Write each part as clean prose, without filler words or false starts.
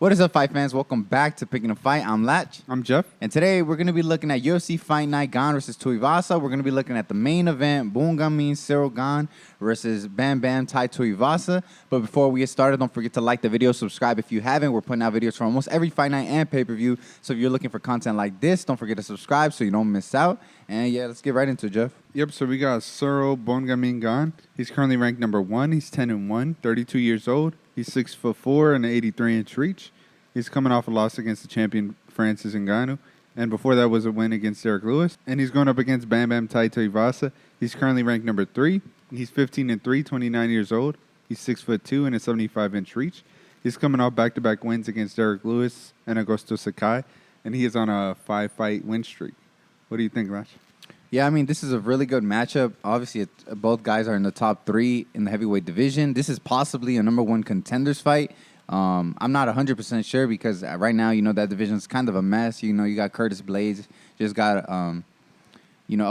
What is up, fight fans? Welcome back to Picking a Fight. I'm Latch. I'm Jeff. And today we're going to be looking at UFC Fight Night gane.tuivasa. We're going to be looking at the main event, Gamin, Cyril versus gane.tuivasa. But before we get started, don't forget to like the video, subscribe if you haven't. We're putting out videos for almost every fight night and pay-per-view. So if you're looking for content like this, don't forget to subscribe so you don't miss out. And yeah, let's get right into it, Jeff. Yep, so we got Cyril Gane. He's currently ranked number 1. He's 10-1, 32 years old. He's 6'4" and an 83-inch reach. He's coming off a loss against the champion Francis Ngannou. And before that was a win against Derek Lewis. And he's going up against gane.tuivasa. He's currently ranked number 3. He's 15-3, 29 years old. He's 6'2" and a 75-inch reach. He's coming off back-to-back wins against Derek Lewis and Augusto Sakai. And he is on a 5-fight win streak. What do you think, Lash? Yeah, I mean, this is a really good matchup. Obviously, both guys are in the top 3 in the heavyweight division. This is possibly a number 1 contenders fight. I'm not 100% sure because right now, that division's kind of a mess. You got Curtis Blades, just got, a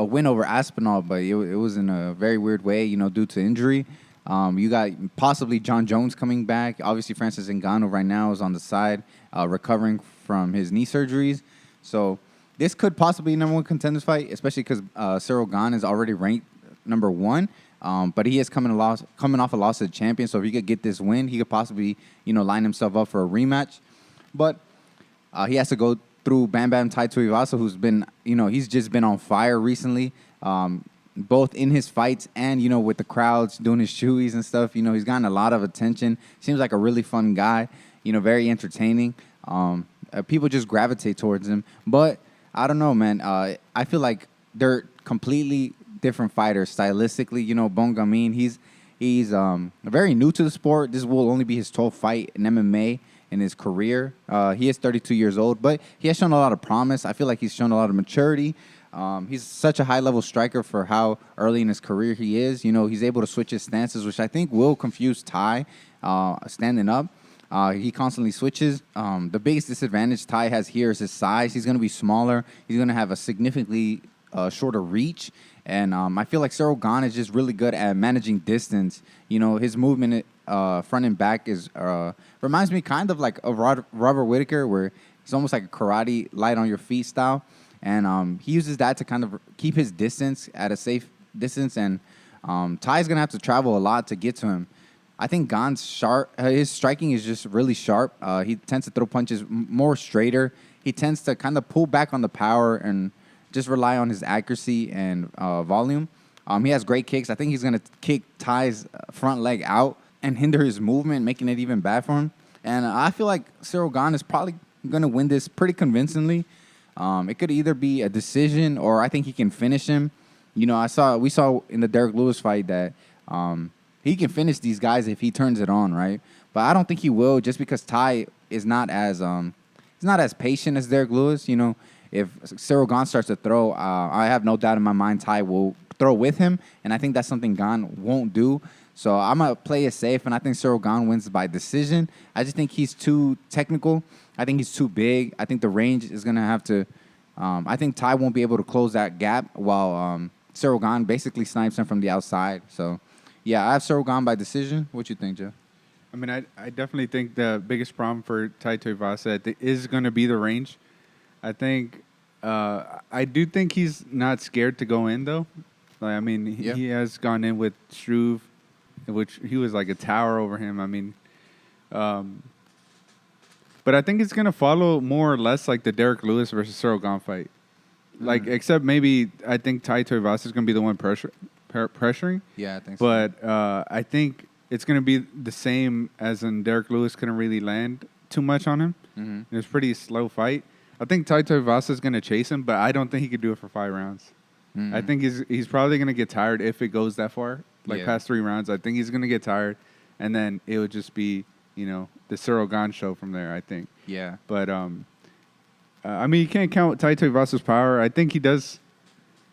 win over Aspinall, but it was in a very weird way, due to injury. You got possibly John Jones coming back. Obviously, Francis Ngannou right now is on the side, recovering from his knee surgeries. So this could possibly be a number 1 contenders fight, especially because Cyril Gane is already ranked number 1. But he is coming off a loss to the champion. So if he could get this win, he could possibly, line himself up for a rematch. But he has to go through gane.tuivasa, who's been, he's just been on fire recently, both in his fights and, with the crowds doing his shoeies and stuff. He's gotten a lot of attention. Seems like a really fun guy, very entertaining. People just gravitate towards him. But I don't know, man. I feel like they're completely different fighters stylistically. Gamin, he's very new to the sport. This will only be his 12th fight in MMA in his career. He is 32 years old, but he has shown a lot of promise. I feel like he's shown a lot of maturity. He's such a high-level striker for how early in his career he is. He's able to switch his stances, which I think will confuse Ty standing up. He constantly switches. The biggest disadvantage Ty has here is his size. He's going to be smaller. He's going to have a significantly shorter reach. And I feel like Cyril Gane is just really good at managing distance. His movement front and back is reminds me kind of like of Robert Whittaker, where he's almost like a karate light on your feet style. And he uses that to kind of keep his distance at a safe distance. And Ty's going to have to travel a lot to get to him. I think Gane's sharp. His striking is just really sharp. He tends to throw punches more straighter. He tends to kind of pull back on the power and just rely on his accuracy and volume. He has great kicks. I think he's going to kick Ty's front leg out and hinder his movement, making it even bad for him. And I feel like Cyril Gane is probably going to win this pretty convincingly. It could either be a decision or I think he can finish him. We saw in the Derek Lewis fight that he can finish these guys if he turns it on, right? But I don't think he will, just because Ty is not as patient as Derek Lewis. If Cyril Gane starts to throw, I have no doubt in my mind Ty will throw with him, and I think that's something Gane won't do. So I'm going to play it safe, and I think Cyril Gane wins by decision. I just think he's too technical. I think he's too big. I think the range is going to have to I think Ty won't be able to close that gap while Cyril Gane basically snipes him from the outside. So, yeah, I have Cyril Gane by decision. What you think, Jeff? I mean, I definitely think the biggest problem for gane.tuivasa is going to be the range. I think I do think he's not scared to go in, though. Like, I mean, he has gone in with Struve, which he was like a tower over him. I mean, but I think it's going to follow more or less like the Derek Lewis versus Cyril Gane fight. Like, except maybe I think gane.tuivasa is going to be the one pressuring. Yeah, I think so. But I think it's going to be the same as in Derek Lewis couldn't really land too much on him. Mm-hmm. It was a pretty slow fight. I think gane.tuivasa is going to chase him, but I don't think he could do it for 5 rounds. Mm-hmm. I think he's probably going to get tired if it goes that far, past 3 rounds. I think he's going to get tired, and then it would just be, the Cyril Gane show from there, I think. Yeah. But, I mean, you can't count gane.tuivasa's power. I think he does,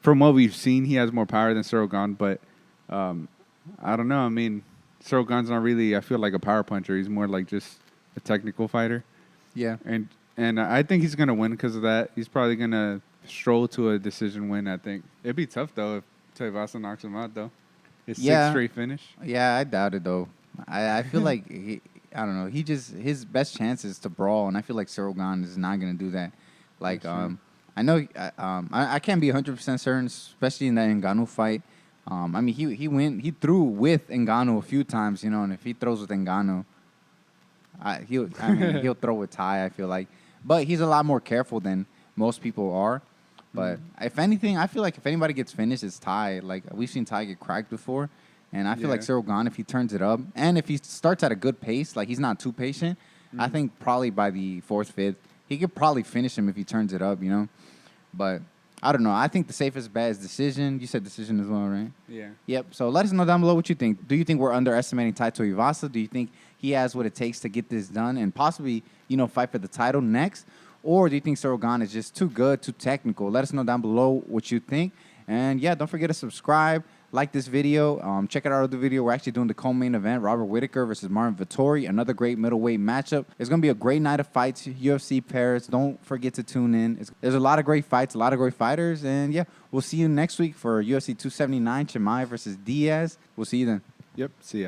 from what we've seen, he has more power than Cyril Gane, but I don't know. I mean, Cyril Gane's not really, I feel like a power puncher. He's more like just a technical fighter. Yeah. And I think he's going to win because of that. He's probably going to stroll to a decision win, I think. It'd be tough, though, if Tuivasa knocks him out, though. His 6th straight finish. Yeah, I doubt it, though. I feel like I don't know. His best chance is to brawl, and I feel like Cyril Gane is not gonna do that. Like I know I can't be 100% certain, especially in that Ngannou fight. I mean he threw with Ngannou a few times, you know, and if he throws with Ngannou, he'll throw with Ty. I feel like, but he's a lot more careful than most people are. But if anything, I feel like if anybody gets finished, it's Ty. Like we've seen Ty get cracked before, and I feel like Cyril Gane, if he turns it up, and if he starts at a good pace, like he's not too patient, I think probably by the fourth, fifth, he could probably finish him if he turns it up, you know. But I don't know. I think the safest bet is decision. You said decision as well, right? Yeah. Yep. So let us know down below what you think. Do you think we're underestimating Tai Tuivasa? Do you think he has what it takes to get this done and possibly, you know, fight for the title next? Or do you think Cyril Gane is just too good, too technical? Let us know down below what you think. And yeah, don't forget to subscribe, like this video. Check out our other video. We're actually doing the co-main event, Robert Whittaker versus Martin Vettori, another great middleweight matchup. It's going to be a great night of fights, UFC pairs. Don't forget to tune in. There's a lot of great fights, a lot of great fighters. And yeah, we'll see you next week for UFC 279, Chimaev versus Diaz. We'll see you then. Yep. See ya.